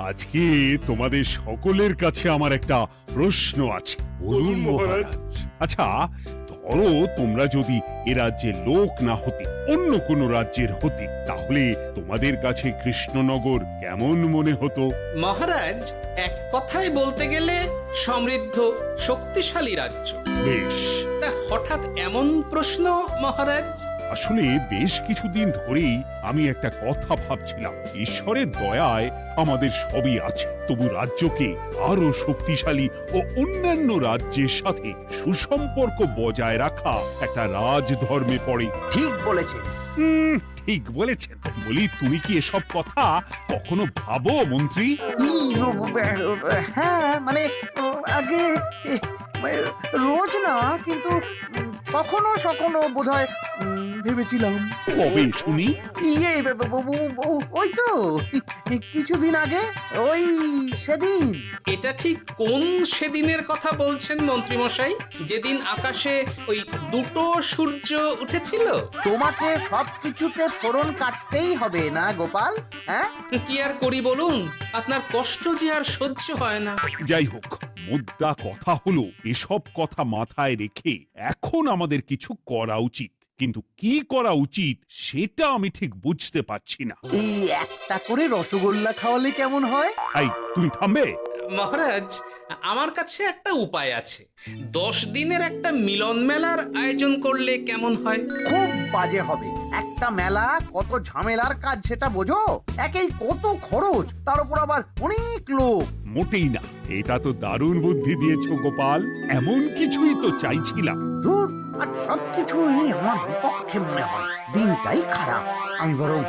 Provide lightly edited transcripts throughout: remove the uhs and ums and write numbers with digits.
আজকে তোমাদের সকলের কাছে আমার একটা প্রশ্ন আছে। বলুন মহারাজ। আচ্ছা, ধরো তোমরা যদি এ রাজ্যের লোক না হতে, অন্য কোনো রাজ্যের হতে, তাহলে তোমাদের কাছে কৃষ্ণনগর কেমন মনে হতো? মহারাজ, এক কথায় বলতে গেলে সমৃদ্ধ শক্তিশালী রাজ্য। বেশ, তা হঠাৎ এমন প্রশ্ন মহারাজ? আসলে বেশ কিছুদিন ধরেই আমি একটা কথা ভাবছিলাম। ঈশ্বরের দয়ায় আমাদের সবই আছে, তবু রাজ্যকে আরো শক্তিশালী ও অন্যান্য রাজ্যের সাথে সুসম্পর্ক বজায় রাখা একটা রাজধর্মে পড়ে। ঠিক বলেছে। ঠিক বলেছেন। বলি, তুমি কি এসব কথা কখনো ভাবো মন্ত্রী? হ্যাঁ, মানে আগে রোজ না, কিন্তু কখনো সখনো বোধহয় ভেবেছিলাম। কবে শুনি? ইয়ে ওই তো কিছুদিন আগে, ওই সেদিন। এটা ঠিক কোন সেদিনের কথা বলছেন মন্ত্রী মশাই? যেদিন আকাশে ওই দুটো সূর্য উঠেছিল? তোমাকে সবকিছুতে ফোড়ন কাটতেই হবে না গোপাল? হ্যাঁ, কি আর করি বলুন, আপনার কষ্ট যে আর সহ্য হয় না। যাই হোক, মুদ্রা কথা হলো, এসব কথা মাথায় রেখে এখন আমাদের কিছু করা উচিত। কিন্তু কি করা উচিত সেটা আমি ঠিক বুঝতে পারছি না। এই একটা করে রসগোল্লা খাওয়ালে কেমন হয়? এই, তুমি থামবে? মহারাজ, আমার কাছে একটা উপায় আছে। 10 দিনের একটা মিলন মেলার আয়োজন করলে কেমন হয়? খুব বাজে হবে। একটা মেলা কত ঝামেলার কাজ সেটা বোঝো? একেই কত খরচ, তার উপর আবার অনেক লোক। মোটেই না, এটা তো দারুণ বুদ্ধি দিয়েছো গোপাল। এমন কিছুই তো চাইছিলাম। দূর, আর সবকিছুই আমার বিপক্ষে মনে হয়। দিনটাই খারাপ, আমি বরং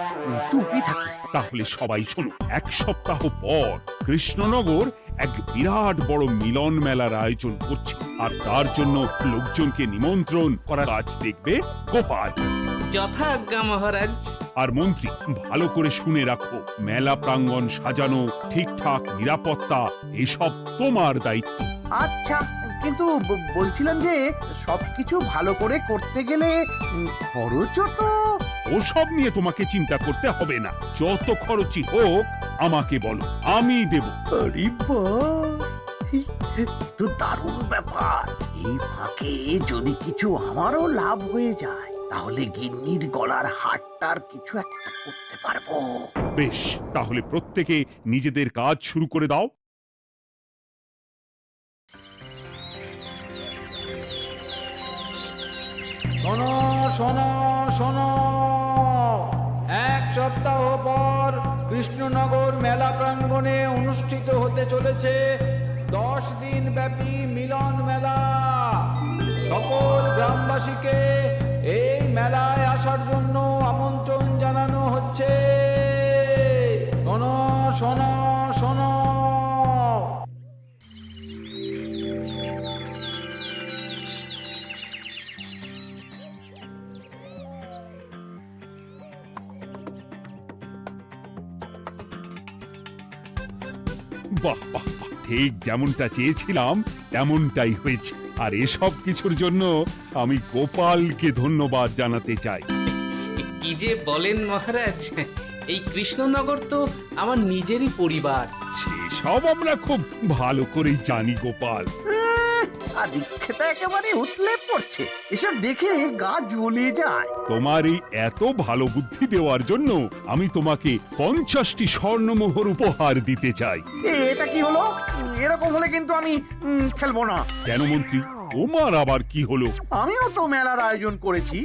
চুপই থাকি। তাহলে সবাই শোনো, 1 সপ্তাহ পর কৃষ্ণনগর এক বিরাট বড় মিলন মেলার আয়োজন করছে, আর তার জন্য লোকজনকে নিমন্ত্রণ করার কাজ দেখবে গোপাল। যথা আজ্ঞা মহারাজ। আর মন্ত্রী, ভালো করে শুনে রাখো, মেলা প্রাঙ্গণ সাজানো, ঠিকঠাক নিরাপত্তা, এসব তোমার দায়িত্ব। আচ্ছা, কিন্তু বলছিলাম যে সবকিছু ভালো করে করতে গেলে খরচও তো। ওসব নিয়ে তোমাকে চিন্তা করতে হবে না। যত খরচই হোক আমাকে বলো, আমি দেব। আরে বাস, তো দারুণ ব্যাপার। এই ফাঁকে যদি কিছু আমারও লাভ হয়ে যায়, তাহলে গিন্নির গলার হারটার কিছু একটা করতে পারবো। বেশ, তাহলে প্রত্যেকে নিজেদের কাজ শুরু করে দাও। শোনো শোনো শোনো, 1 সপ্তাহ পর কৃষ্ণনগর মেলা প্রাঙ্গণে অনুষ্ঠিত হতে চলেছে 10 দিন ব্যাপী মিলন মেলা। সকল গ্রামবাসীকে এই মেলায় আসার জন্য আমন্ত্রণ জানানো হচ্ছে। শোনো শোনো শোনো। বাহ বাহ বাহ, ঠিক যেমনটা চেয়েছিলাম তেমনটাই হয়েছে। আর এসব কিছুর জন্য আমি গোপালকে ধন্যবাদ জানাতে চাই। কি যে বলেন মহারাজ, এই কৃষ্ণনগর তো আমার নিজেরই পরিবার। সেসব আমরা খুব ভালো করেই জানি গোপাল। আদিক্ষেতা একেবারে উতলে পড়ছে। এসব দেখে গা জ্বলে যায়। তোমার এই এত ভালো বুদ্ধি দেওয়ার জন্য আমি তোমাকে 50টি স্বর্ণমোহর উপহার দিতে চাই। এটা কি হলো? এরকম হলে কিন্তু আমি খেলবো না। কেন মন্ত্রী, তোমার আবার কি হলো? আমিও তো মেলার আয়োজন করেছি,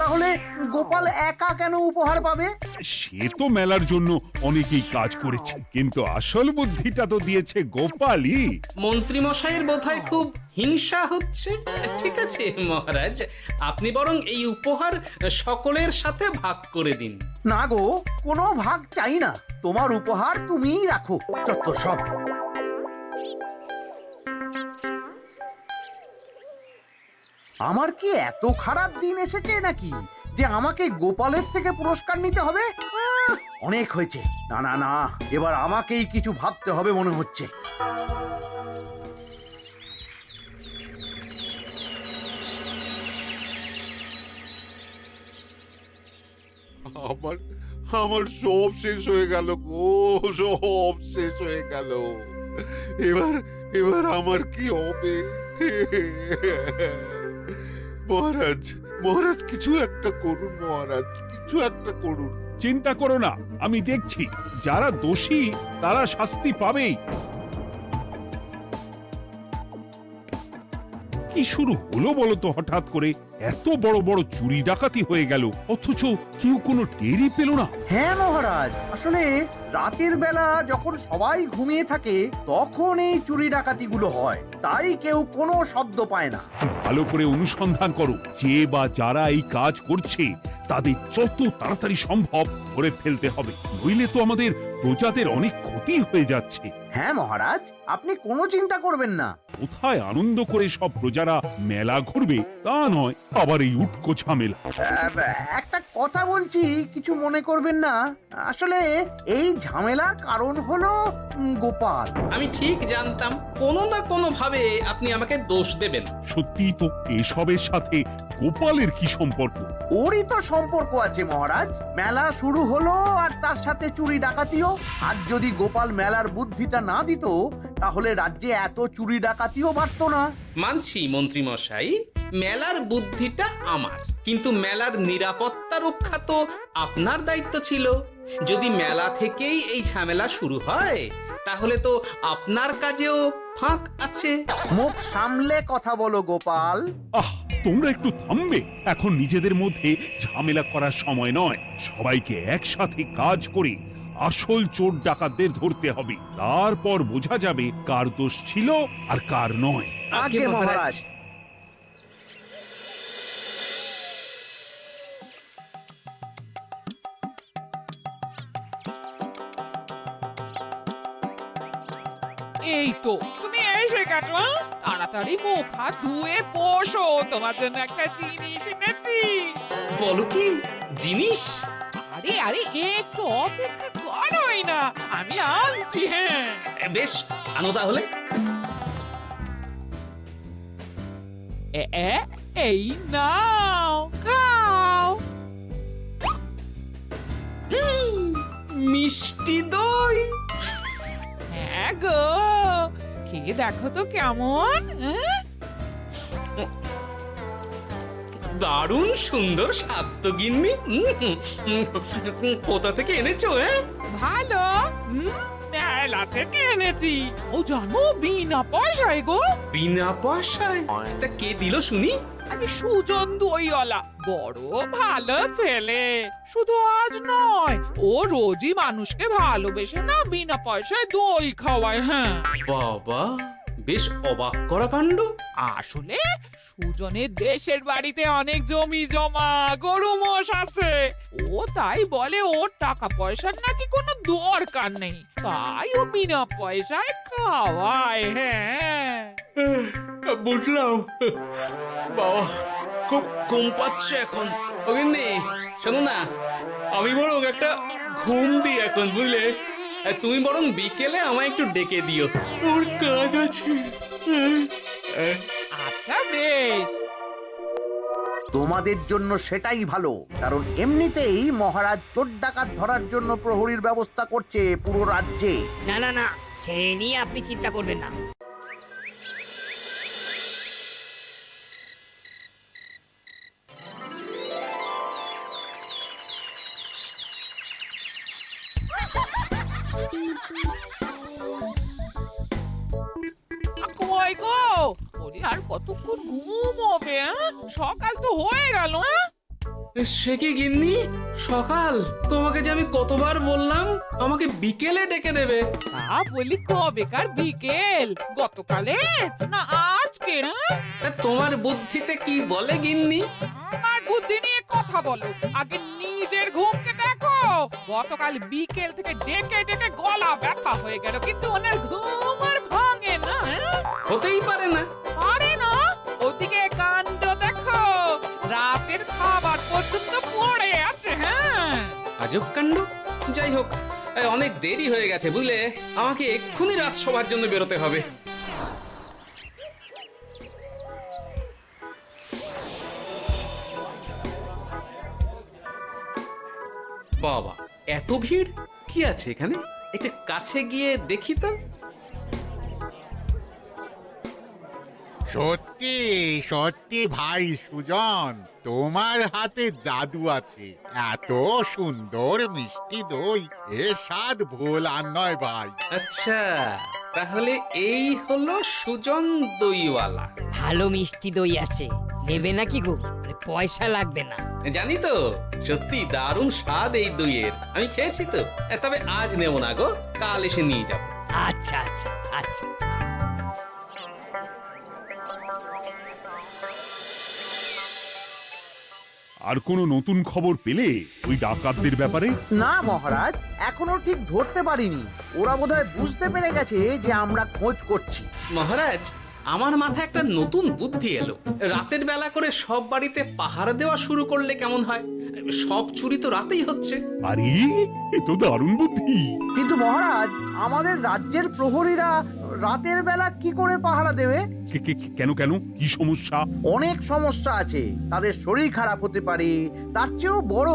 তাহলে গোপাল একা কেন উপহার পাবে? সে তো মেলার জন্য অনেকেই কাজ করেছে, কিন্তু আসল বুদ্ধিটা তো দিয়েছে গোপালই। মন্ত্রী মশাইয়ের বোধহয় খুব হিংসা হচ্ছে। ঠিক আছে মহারাজ, আপনি বরং এই উপহার সকলের সাথে ভাগ করে দিন। না গো, কোনো ভাগ চাই না। তোমার উপহার তুমিই রাখো। যত সব। আমার কি এত খারাপ দিন এসেছে নাকি যে আমাকে গোপালের থেকে পুরস্কার নিতে হবে? অনেক হয়েছে। না না না, এবার আমাকেই কিছু ভাবতে হবে মনে হচ্ছে। আমার আমার সব শেষ হয়ে গেল গো, সব শেষ হয়ে গেল। এবার এবার আমার কি হবে? মহারাজ, মহারাজ কিছু একটা করুন, মহারাজ কিছু একটা করুন। চিন্তা করো না, আমি দেখছি যারা দোষী তারা শাস্তি পাবেই। কি শুরু হলো বলো তো হঠাৎ করে? এত বড় বড় চুরি ডাকাতি হয়ে গেল, অথচ কেউ কোনো টেরই পেল না। হ্যাঁ মহারাজ, আসলে রাতের বেলা যখন সবাই ঘুমিয়ে থাকে তখন এই চুরি ডাকাতিগুলো হয়, তাই কেউ কোনো শব্দ পায় না। ভালো করে অনুসন্ধান করো, যে বা যারা এই কাজ করছে তাদের যত তাড়াতাড়ি সম্ভব ধরে ফেলতে হবে, নইলে তো আমাদের প্রজাদের অনেক ক্ষতি হয়ে যাচ্ছে। হ্যাঁ মহারাজ, আপনি কোনো চিন্তা করবেন না। কোথায় আনন্দ করে সব প্রজারা মেলা ঘুরবে তা নয়, আবার এই উটকো ঝামেলা। একটা কথা বলছি, কিছু মনে করবেন না। আসলে এই ঝামেলার কারণ হলো গোপাল। আমি ঠিক জানতাম কোনো না কোনো ভাবে আপনি আমাকে দোষ দেবেন। সত্যি তো, এসবের সাথে গোপালের কি সম্পর্ক? ওরই তো সম্পর্ক আছে মহারাজ। মেলা শুরু হলো আর তার সাথে চুরি ডাকাতিও। আর যদি গোপাল মেলার বুদ্ধিটা না দিত তাহলে রাজ্যে এত চুরি ডাকাতিও বাড়তো না। মানছি মন্ত্রী মশাই, মেলার বুদ্ধিটা আমার, কিন্তু মেলার নিরাপত্তা রক্ষা তো আপনার দায়িত্ব ছিল। যদি মেলা থেকেই এই ঝামেলা শুরু হয় তাহলে তো আপনার কাজেও ফাঁক আছে। মুখ সামলে কথা বলো গোপাল। আহ, তোমরা একটু থামবে? এখন নিজেদের মধ্যে ঝামেলা করার সময় নয়। সবাইকে একসাথে কাজ করে আসল চোর ডাকাতদের ধরতে হবে, তারপর বোঝা যাবে কার দোষ ছিল আর কার নয়। আগে মহারাজ। এই তো তুমি এসে গেছো। তাড়াতাড়ি মুখ হাত ধুয়ে বসো, তোমার জন্য একটা জিনিস এনেছি। বলো কি জিনিস? আরে আরে একটু অপেক্ষা করোই না, আমি আনছি। হ্যাঁ বেশ, আনো তাহলে। এই নাও, খাও। মিষ্টি দই। হ্যাঁ গো, খেয়ে দেখো তো কেমন। হ্যাঁ? দারুণ সুন্দর স্বাদ তো গিন্নি। কোথা থেকে এনেছো? ভালো, মেলা থেকে এনেছি। ও জানো, বিনা পয়সায় গো। বিনা পয়সায়? তা কে দিল শুনি? আরে সুজন দইওয়ালা, বড় ভালো ছেলে। শুধু আজ নয়, ও রোজই মানুষকে ভালোবেসে না বিনা পয়সায় দই খাওয়ায়। হ্যাঁ বাবা, বেশ অবাক করা কাণ্ড। আসলে সুজনের দেশের বাড়িতে অনেক জমি জমা, গরু মোষ আছে। ও তাই বলে ওর টাকা পয়সার নাকি কোনো দরকার নেই, তাই ও বিনা পয়সায় খাওয়ায়। হ্যাঁ বুঝলাম। বাবা, খুব ঘুম পাচ্ছে এখন। ও গিন্নি, শোনো না, আমি বরং একটা ঘুম দিই এখন, বুঝলে? তুমি বরং বিকেলে আমায় একটু ডেকে দিও, ওর কাজ আছে। আচ্ছা বেশ। তোমাদের জন্য সেটাই ভালো, কারণ এমনিতেই মহারাজ চোর ডাকাত ধরার জন্য প্রহরীর ব্যবস্থা করছে পুরো রাজ্যে। না না না, সে নিয়ে আপনি চিন্তা করবেন না। কই গো, ওরে আর কতক্ষণ ঘুমোবে? সকাল তো হয়ে গেল। সে কি গিন্নি, সকাল? তোমাকে যে আমি কতবার বললাম আমাকে বিকেলে ডেকে দেবে। তা বলি কবেকার বিকেল? গতকালে না আজকে? তা তোমার বুদ্ধিতে কি বলে গিন্নি? আমার বুদ্ধি নিয়ে কথা বলো, আগে নিজের ঘুমকে দেখো। গতকাল বিকেল থেকে ডেকে ডেকে গলা ব্যথা হয়ে গেল, কিন্তু ওনার ঘুম আর ভাঙে না। হতেই পারে না। পারে না? ওদিকে কাণ্ড দেখো, রাতের খাবার পর্যন্ত পড়ে আছে। হ্যাঁ আজব কাণ্ড। যাই হোক, অনেক দেরি হয়ে গেছে বুঝলে, আমাকে এক্ষুনি রাজসভার জন্য বেরোতে হবে। বাবা, এত ভিড় কি আছে এখানে? একটু কাছে গিয়ে দেখি তো। সত্যি সত্যি ভাই সুজন, তোমার হাতে জাদু আছে। এত সুন্দর মিষ্টি দই, এ স্বাদ ভোলার নয় ভাই। আচ্ছা, তাহলে এই হলো সুজন দইওয়ালা। ভালো মিষ্টি দই আছে, নেবে নাকি গো? পয়সা লাগবে না। জানি তো, সত্যি দারুণ স্বাদ এই দইয়ের। আমি খেয়েছি তো। তবে আজ নেব না গো, কাল এসে নিয়ে যাব। আচ্ছা আচ্ছা আচ্ছা। আর কোনো নতুন খবর পেলে ওই ডাকাতদের ব্যাপারে? না মহারাজ, এখনো ঠিক ধরতে পারিনি। ওরা বোধহয় বুঝতে পেরে গেছে যে আমরা খোঁজ করছি। মহারাজ, আমার মাথায় একটা নতুন বুদ্ধি এলো। রাতের বেলা করে সব বাড়িতে পাহারা দেওয়া শুরু করলে কেমন হয়? সব চুরি তো রাতেই হচ্ছে। আরে, এ তো দারুণ বুদ্ধি। কিন্তু মহারাজ, আমাদের রাজ্যের প্রহরীরা রাতের বেলা কি করে পাহারা দেবে? কেন কেন, কি সমস্যা? অনেক সমস্যা আছে। তাদের শরীর খারাপ হতে পারে, তার চেয়েও বড়,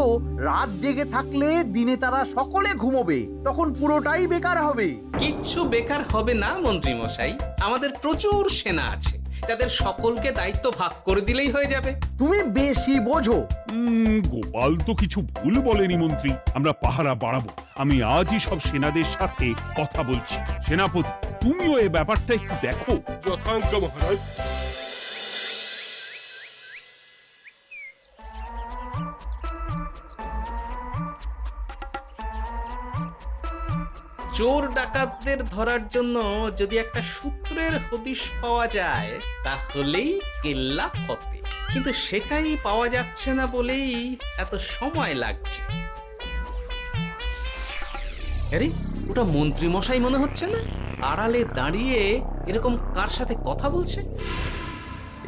রাত জেগে থাকলে দিনে তারা সকলে ঘুমোবে, তখন পুরোটাই বেকার হবে। কিচ্ছু বেকার হবে না মন্ত্রী মশাই। আমাদের প্রচুর সেনা আছে, তাদের সকলকে দায়িত্ব ভাগ করে দিলেই হয়ে যাবে। তুমি বেশি বোঝো। গোপাল তো কিছু ভুল বলেনি মন্ত্রী। আমরা পাহারা বাড়াবো। আমি আজই সব সেনাদের সাথে কথা বলছি। সেনাপতি, তুমিও এই ব্যাপারটা একটু দেখো। যথাজ্ঞা মহারাজ। চোর ডাকাতদের ধরার জন্য যদি একটা সূত্রের হদিশ পাওয়া যায়, তাহলেই কেল্লা ফতে। কিন্তু সেটাই পাওয়া যাচ্ছে না বলেই এত সময় লাগছে। আরে, ওটা মন্ত্রী মশাই মনে হচ্ছে না? আড়ালে দাঁড়িয়ে এরকম কার সাথে কথা বলছে?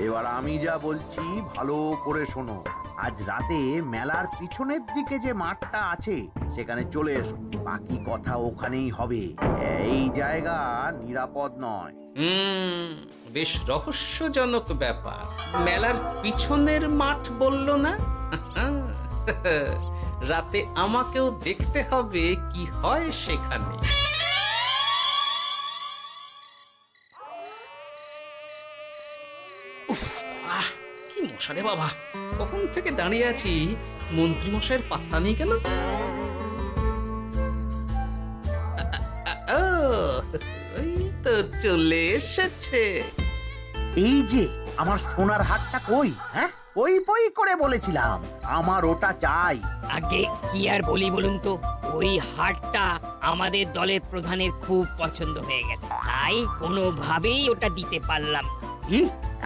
এবার আমি যা বলছি ভালো করে শোনো। আজ রাতে মেলার পিছনের দিকে যে মাঠটা আছে সেখানে চলে এসো। বাকি কথা ওখানেই হবে। এই জায়গা নিরাপদ নয়। বেশ রহস্যজনক ব্যাপার। মেলার পিছনের মাঠ বলল না? রাতে আমাকেও দেখতে হবে কি হয় সেখানে। উফ, কি মশা রে বাবা! কখন থেকে দাঁড়িয়ে আছি, মন্ত্রী মশাইয়ের পাত্তা নেই কেন? ওই তো চলে এসেছে। এই যে আমার সোনার হাটটা কই? হ্যাঁ, ওই পই করে বলেছিলাম আমার ওটা চাই। আগে কি আর বলি বলুন তো, ওই হারটা আমাদের দলের প্রধানের খুব পছন্দ হয়ে গেছে, তাই কোনোভাবেই ওটা দিতে পারলাম না। কি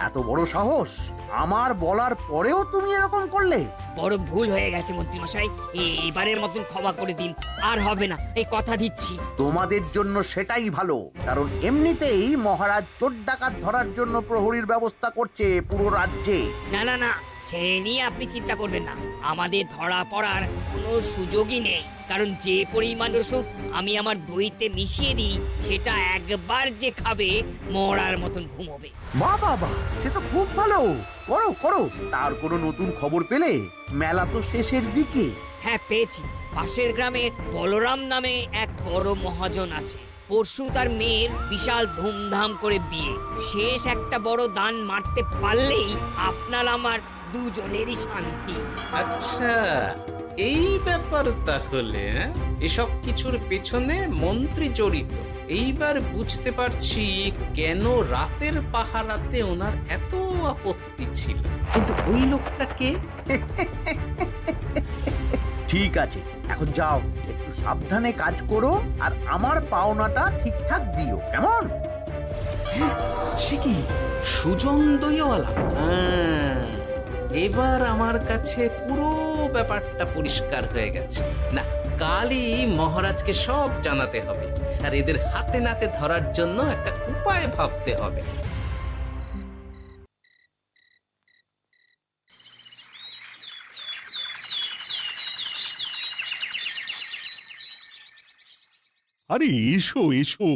এত বড় সাহস! আমার বলার পরেও তুমি এরকম করলে? বড় ভুল হয়ে গেছে মন্ত্রী মশাই, এবারের মতন ক্ষমা করে দিন, আর হবে না, এই কথা দিচ্ছি। তোমাদের জন্য সেটাই ভালো, কারণ এমনিতেই মহারাজ চোর ডাকাত ধরার জন্য প্রহরীর ব্যবস্থা করছে পুরো রাজ্যে। না না না, সে নিয়ে আপনি চিন্তা করবেন না। আমাদের ধরা পড়ার কোনো সুযোগই নেই, কারণ যে পরিমাণ ওষুধ আমি আমার দইতে মিশিয়ে দিই, সেটা একবার যে খাবে মরার মতন ঘুমোবে। বাহ বাহ বাহ, সে তো খুব ভালো। করো করো। তার কোনো নতুন খবর পেলে? মেলা তো শেষের দিকে। হ্যাঁ, পেয়েছি। পাশের গ্রামের বলরাম নামে এক বড় মহাজন আছে। পরশু তার মেয়ের বিশাল ধুমধাম করে বিয়ে। শেষ একটা বড় দান মারতে পারলেই আপনার আমার দুজনেরই শান্তি। আচ্ছা, এই ব্যাপার তাহলে। এসব কিছুর পেছনে মন্ত্রী জড়িত। এইবার বুঝতে পারছি কেন রাতের পাহারাতে ওনার এত আপত্তি ছিল। কিন্তু ওই লোকটা কে? ঠিক আছে, এখন যাও, একটু সাবধানে কাজ করো, আর আমার পাওনাটা ঠিকঠাক দিও, কেমন? সে কি সুজন দইওয়ালা? এবার আমার কাছে পুরো ব্যাপারটা পরিষ্কার হয়ে গেছে। না, কালই মহারাজকে সব জানাতে হবে, আর এদের হাতে নাতে ধরার জন্য একটা উপায় ভাবতে হবে। আরে এসো এসো,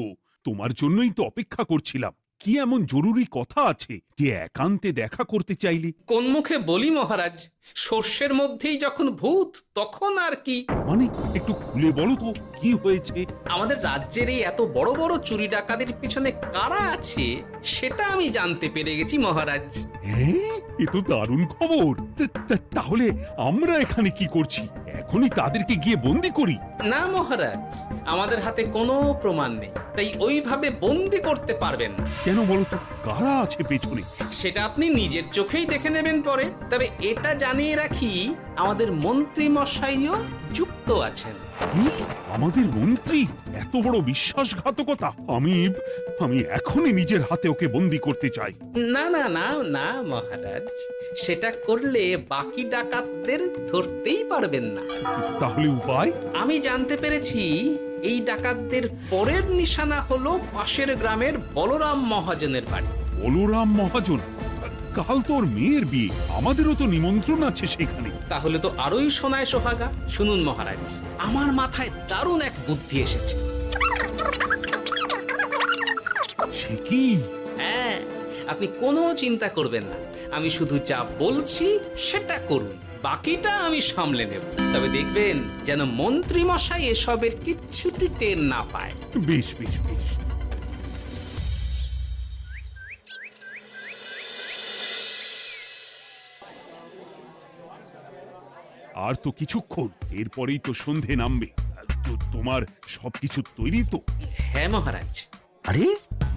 তোমার জন্যই তো অপেক্ষা করছিলাম। কি এমন জরুরি কথা আছে যে একান্তে দেখা করতে চাইলে? কোন মুখে বলি মহারাজ, সর্ষের মধ্যেই যখন ভূত তখন আর কি। মানে একটু খুলে বলো তো কি হয়েছে? আমাদের রাজ্যের এই এত বড় বড় চুরি ডাকাতির পিছনে কারা আছে সেটা আমি জানতে পেরে গেছি মহারাজ। হ্যাঁ, এ তো দারুণ খবর। তাহলে আমরা এখানে কি করছি? এখনই তাদেরকে গিয়ে বন্দি করি? না মহারাজ, আমাদের হাতে কোনো প্রমাণ নেই, তাই ওইভাবে বন্দি করতে পারবেন না। কেন বলো তো, কারা আছে পেছনে? সেটা আপনি নিজের চোখেই দেখে নেবেন পরে। তবে এটা জানিয়ে রাখি, আমাদের মন্ত্রী মশাইও যুক্ত আছেন। কি? আমাদের মন্ত্রী? এত বড় বিশ্বাসঘাতকতা! আমি এখনই নিজের হাতে ওকে বন্দি করতে চাই। না না না না মহারাজ, সেটা করলে বাকি ডাকাতদের ধরতেই পারবেন না। তাহলে উপায়? আমি জানতে পেরেছি এই ডাকাতদের পরের নিশানা হলো পাশের গ্রামের বলরাম মহাজনের বাড়ি। বলরাম মহাজন? কাল তোর মেয়ের বিয়ে, আমাদেরও তো নিমন্ত্রণ আছে সেখানে। তাহলে তো আরোই সোনায় সোহাগা। শুনুন মহারাজ, আমার মাথায় দারুণ এক বুদ্ধি এসেছে। সে কি? হ্যাঁ, আপনি কোনো চিন্তা করবেন না, আমি শুধু যা বলছি সেটা করুন, বাকিটা আমি সামলে নেব। তবে দেখবেন যেন মন্ত্রী মশাই এসবের কিচ্ছুটি টের না পায়। বেশ বেশ বেশ। আর তো কিছুক্ষণ, এরপরেই তো সন্ধে নামবে। তো তোমার সবকিছু তৈরি তো? হ্যাঁ মহারাজ। আরে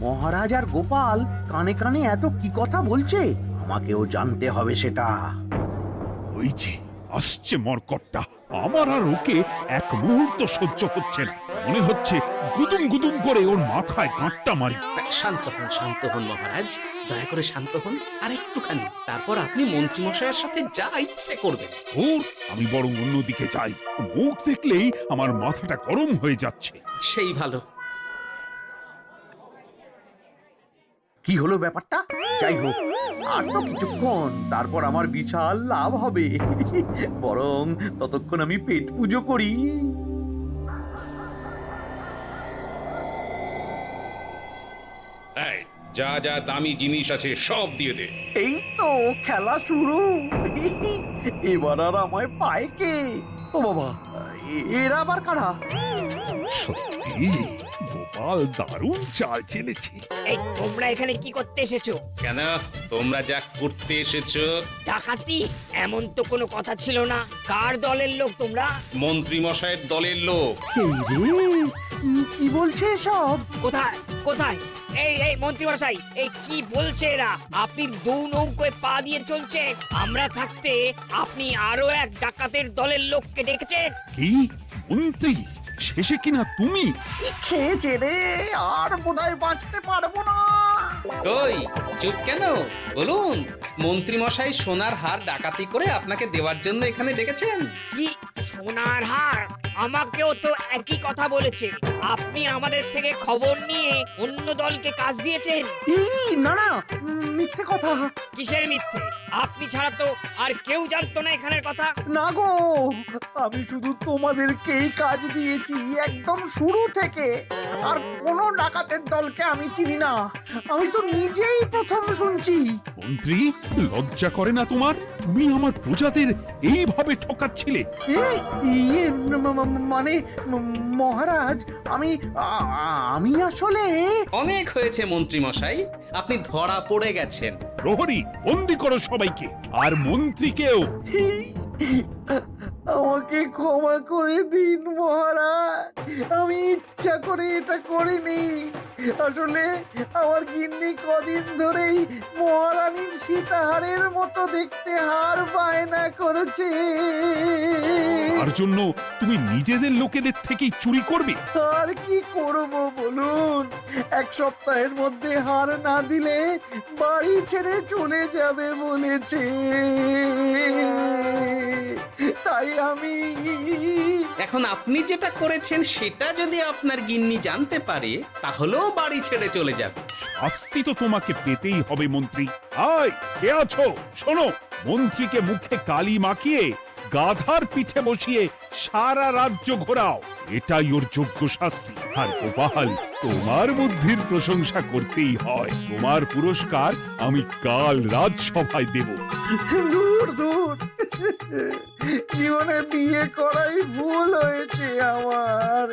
মহারাজ আর গোপাল কানে কানে এত কি কথা বলছে, আমাকেও জানতে হবে সেটা। ওই যে আসছে মরকটটা, আমার আর ওকে এক মুহূর্ত সহ্য হচ্ছে না। মনে হচ্ছে গুদুম গুদুম করে ওর মাথায় গাঁটটা মারি। শান্ত হন মহারাজ, দয়া করে শান্ত হন আর একটুখানি, তারপর আপনি মন্ত্রী মশাইয়ের সাথে যা ইচ্ছে করবেন। ওর আমি বরং অন্যদিকে যাই, মুখ দেখলেই আমার মাথাটা গরম হয়ে যাচ্ছে। সেই ভালো। কি হলো ব্যাপারটা? যাই হোক, আর তো কিছুক্ষণ, তারপর আমার বিশাল লাভ হবে। বরং ততক্ষণ আমি পেট পুজো করি। যা যা দামি জিনিস আছে সব দিয়ে দে। এই তো খেলা শুরু। এবার আর আমায় পায় কে? ও বাবা, এরা আবার কারা? সত্যি গোপাল দারুণ চাল চেলেছে। এই তোমরা এখানে কি করতে এসেছো? কেন, তোমরা যা করতে এসেছো? ডাকাতি? এমন তো কোনো কথা ছিল না। কার দলের লোক তোমরা? মন্ত্রী মশাইয়ের দলের লোক। এই রে, কি বলছে সব? কোথায় কোথায়? এই মন্ত্রী মশাই, এই কি বলছে এরা? আপনি দু নৌকোয় পা দিয়ে চলছে, আমরা থাকতে আপনি আরো এক ডাকাতের দলের লোককে ডেকেছেন। কি মন্ত্রী? শেষে কিনা তুমি? কি খেয়েছে রে, আর বোধহয় বাঁচতে পারবো না। কই, চুপ কেন? বলুন, মন্ত্রী মশাই সোনার হার ডাকাতি করে আপনাকে দেওয়ার জন্য এখানে ডেকেছেন। কি সোনার হার? আমাকেও তো একই কথা বলেছে। আপনি আমাদের থেকে খবর নিয়ে অন্য দলকে কাজ দিয়েছেন। এই না না, মিথ্যে কথা। কিসের মিথ্যে? আপনি ছাড়া তো আর কেউ জানতো না এখানের কথা। না গো, আমি শুধু তোমাদেরকেই কাজ দিয়েছি একদম শুরু থেকে। আর কোনো ডাকাতের দলকে আমি চিনি না, আমি তো নিজেই প্রথম শুনছি। মন্ত্রী, লজ্জা করে না তোমার? তুমি আমার প্রজাদের এইভাবে ঠকাচ্ছিলে। ইয়ে মানে মহারাজ, আমি আসলে অনেক হয়েছে মন্ত্রী মশাই, আপনি ধরা পড়ে গেছেন। প্রহরী, বন্দি করো সবাইকে, আর মন্ত্রীকেও। আমাকে ক্ষমা করে দিন মহারাজ, আমি ইচ্ছা করে এটা করিনি। আসলে আমার গিন্নি কদিন ধরেই মহারানীর সীতাহারের মতো দেখতে হার বায়না করেছে। তার জন্য তুমি নিজেদের লোকেদের থেকেই চুরি করবে? আর কি করব বলুন, এক সপ্তাহের মধ্যে হার না দিলে বাড়ি ছেড়ে চলে যাবে বলেছে। তাই আমি এখন আপনি যেটা করেছেন সেটা যদি আপনার গিন্নি জানতে পারে, তাহলেও বাড়ি ছেড়ে চলে যাবে। শাস্তি তো তোমাকে পেতেই হবে মন্ত্রী। আয়, কে আছো? শোনো, মন্ত্রীকে মুখে কালি মাখিয়ে গাধার পিঠে বসিয়ে সারা রাজ্য ঘোরাও। এটাই ওর যোগ্য শাস্তি। আর গোপাল, তোমার বুদ্ধির প্রশংসা করতেই হয়। তোমার পুরস্কার আমি কাল রাজসভায় দেব। দূর দূর, জীবনে বিয়ে করাই ভুল হয়েছে আমার।